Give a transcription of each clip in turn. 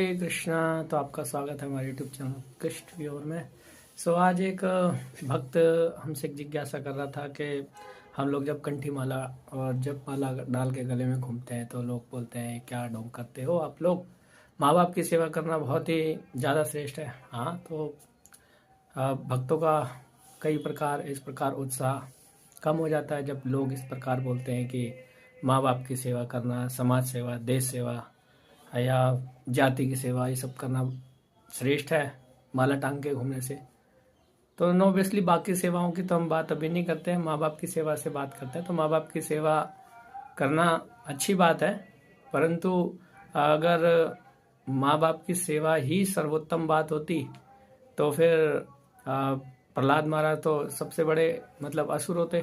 हरे कृष्णा। तो आपका स्वागत है हमारे यूट्यूब चैनल कृष्ण व्यूअर में। आज एक भक्त हमसे एक जिज्ञासा कर रहा था कि हम लोग जब कंठी माला और जब माला डाल के गले में घूमते हैं तो लोग बोलते हैं क्या ढोंग करते हो आप लोग, माँ बाप की सेवा करना बहुत ही ज़्यादा श्रेष्ठ है। हाँ, तो भक्तों का कई प्रकार इस प्रकार उत्साह कम हो जाता है जब लोग इस प्रकार बोलते हैं कि माँ बाप की सेवा करना, समाज सेवा, देश सेवा या जाति की सेवा, ये सब करना श्रेष्ठ है माला टांग के घूमने से। तो ऑब्वियसली बाकी सेवाओं की तो हम बात अभी नहीं करते हैं, माँ बाप की सेवा से बात करते हैं। तो माँ बाप की सेवा करना अच्छी बात है, परंतु अगर माँ बाप की सेवा ही सर्वोत्तम बात होती तो फिर प्रहलाद महाराज तो सबसे बड़े असुर होते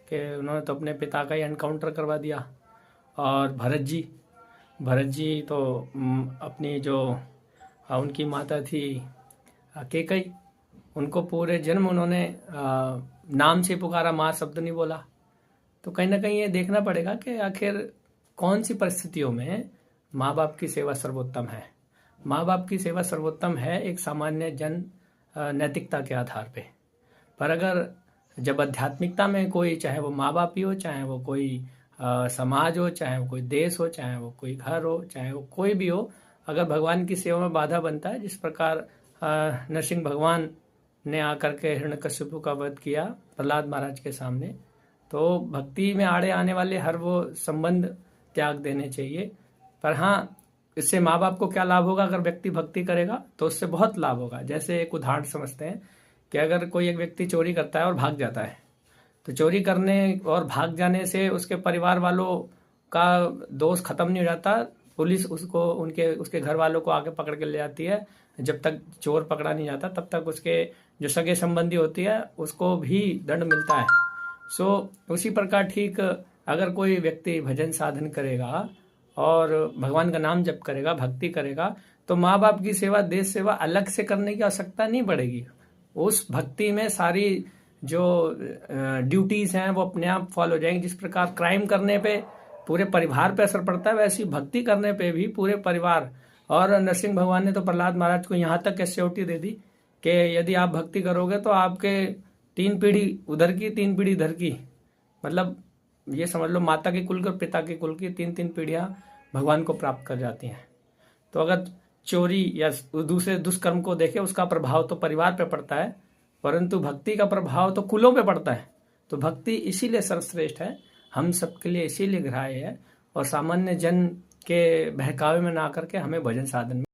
कि उन्होंने तो अपने पिता का ही एनकाउंटर करवा दिया। और भरत जी तो अपनी जो उनकी माता थी कैकई, उनको पूरे जन्म उन्होंने नाम से पुकारा, माँ शब्द नहीं बोला। तो कहीं ना कहीं ये देखना पड़ेगा कि आखिर कौन सी परिस्थितियों में माँ बाप की सेवा सर्वोत्तम है। माँ बाप की सेवा सर्वोत्तम है एक सामान्य जन नैतिकता के आधार पे। पर अगर जब आध्यात्मिकता में कोई, चाहे वो माँ बाप ही हो, चाहे वो कोई समाज हो, चाहे वो कोई देश हो, चाहे वो कोई घर हो, चाहे वो कोई भी हो, अगर भगवान की सेवा में बाधा बनता है, जिस प्रकार नरसिंह भगवान ने आकर के हिरण्यकश्यप का वध किया प्रहलाद महाराज के सामने, तो भक्ति में आड़े आने वाले हर वो संबंध त्याग देने चाहिए। पर हाँ, इससे माँ बाप को क्या लाभ होगा? अगर व्यक्ति भक्ति करेगा तो उससे बहुत लाभ होगा। जैसे एक उदाहरण समझते हैं कि अगर कोई एक व्यक्ति चोरी करता है और भाग जाता है, तो चोरी करने और भाग जाने से उसके परिवार वालों का दोष खत्म नहीं हो जाता। पुलिस उसको उसके घर वालों को आगे पकड़ के ले जाती है। जब तक चोर पकड़ा नहीं जाता तब तक उसके जो सगे संबंधी होती है उसको भी दंड मिलता है। उसी प्रकार ठीक अगर कोई व्यक्ति भजन साधन करेगा और भगवान का नाम जप करेगा, भक्ति करेगा, तो माँ बाप की सेवा, देश सेवा अलग से करने की आवश्यकता नहीं पड़ेगी। उस भक्ति में सारी जो ड्यूटीज हैं वो अपने आप फॉलो हो जाएंगी। जिस प्रकार क्राइम करने पे पूरे परिवार पे असर पड़ता है, वैसी भक्ति करने पे भी पूरे परिवार। और नरसिंह भगवान ने तो प्रहलाद महाराज को यहाँ तक एश्योरिटी दे दी कि यदि आप भक्ति करोगे तो आपके 3 पीढ़ी उधर की, 3 पीढ़ी इधर की, ये समझ लो माता के कुल की और पिता के कुल की 3 पीढ़ियां भगवान को प्राप्त कर जाती हैं। तो अगर चोरी या दूसरे दुष्कर्म को देखे, उसका प्रभाव तो परिवार पे पड़ता है, परंतु भक्ति का प्रभाव तो कुलों पे पड़ता है। तो भक्ति इसीलिए सर्वश्रेष्ठ है, हम सबके लिए इसीलिए ग्राह्य है, और सामान्य जन के बहकावे में ना करके हमें भजन साधन में